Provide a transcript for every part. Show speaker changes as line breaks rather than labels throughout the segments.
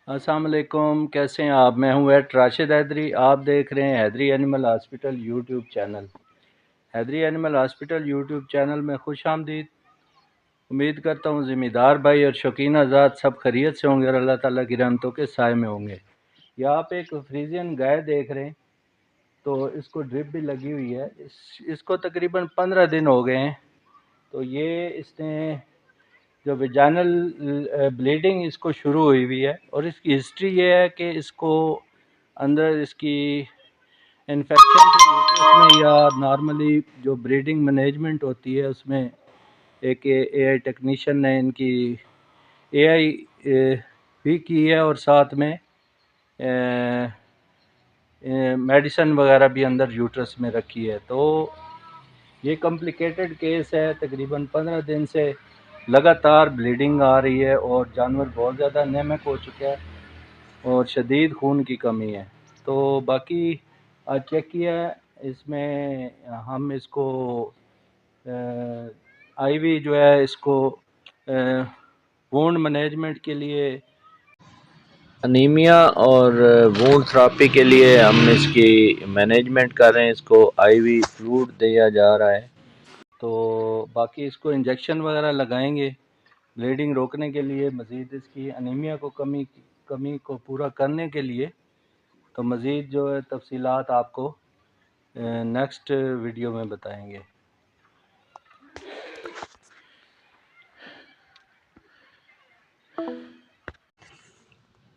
अस्सलाम वालेकुम, कैसे हैं आप। मैं हूं एट राशिद हैदरी। आप देख रहे हैं Haidari animal hospital YouTube channel. Haidari animal hospital YouTube channel में खुश आमदीद। उम्मीद करता हूं ज़िम्मेदार भाई और शौकीन आज़ाद सब खैरियत से होंगे और अल्लाह ताला की रहमतों के साए में होंगे। या आप एक फ्रीजियन गाय देख रहे हैं, तो इसको ड्रिप भी लगी हुई है। इसको तकरीबन 15 दिन हो गए हैं। तो ये इसने जो वेजाइनल ब्लीडिंग इसको शुरू हुई हुई है, और इसकी हिस्ट्री ये है कि इसको अंदर इसकी इन्फेक्शन थी यूट्रस में, या नॉर्मली जो ब्रीडिंग मैनेजमेंट होती है उसमें एक एआई टेक्नीशियन ने इनकी एआई भी की है, और साथ में मेडिसिन वगैरह भी अंदर यूट्रस में रखी है। तो ये कॉम्प्लिकेटेड केस है। तकरीबन 15 दिन से लगातार ब्लीडिंग आ रही है और जानवर बहुत ज़्यादा एनेमिक हो चुका है और शदीद खून की कमी है। तो बाकी आज चेक किया है, इसमें हम इसको आईवी जो है इसको वुंड मैनेजमेंट के लिए, अनीमिया और वुंड थेरेपी के लिए हम इसकी मैनेजमेंट कर रहे हैं। इसको आईवी फ्लूइड दिया जा रहा है। तो बाकी इसको इंजेक्शन वगैरह लगाएंगे ब्लीडिंग रोकने के लिए, मज़ीद इसकी अनीमिया को कमी को पूरा करने के लिए। तो मज़ीद जो है तफसीलात आपको नेक्स्ट वीडियो में बताएंगे।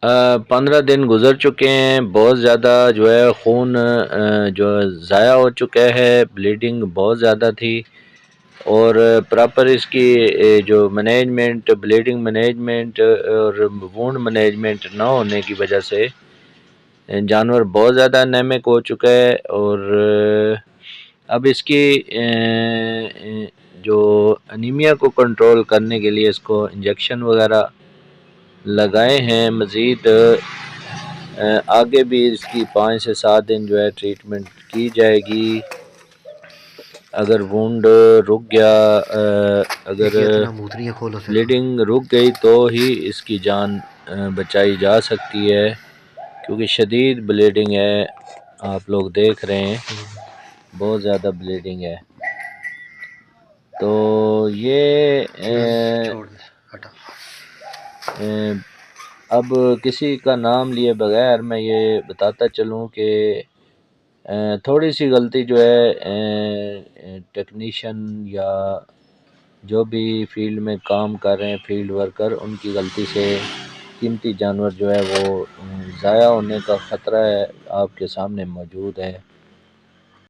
15 दिन गुजर चुके हैं। बहुत ज़्यादा जो है खून जो ज़ाया हो चुका है, ब्लीडिंग बहुत ज़्यादा थी, और प्रॉपर इसकी जो मैनेजमेंट, ब्लीडिंग मैनेजमेंट और वुंड मैनेजमेंट ना होने की वजह से जानवर बहुत ज़्यादा एनेमिक हो चुका है। और अब इसकी जो अनीमिया को कंट्रोल करने के लिए इसको इंजेक्शन वगैरह लगाए हैं। मज़ीद आगे भी इसकी 5 से 7 दिन जो है ट्रीटमेंट की जाएगी। अगर वुंड रुक गया, अगर ब्लीडिंग रुक गई तो ही इसकी जान बचाई जा सकती है, क्योंकि शदीद ब्लीडिंग है। आप लोग देख रहे हैं बहुत ज़्यादा ब्लीडिंग है। तो ये अब किसी का नाम लिए बगैर मैं ये बताता चलूँ कि थोड़ी सी गलती जो है टेक्नीशियन या जो भी फील्ड में काम कर रहे हैं, फील्ड वर्कर, उनकी गलती से कीमती जानवर जो है वो ज़ाया होने का ख़तरा है, आपके सामने मौजूद है।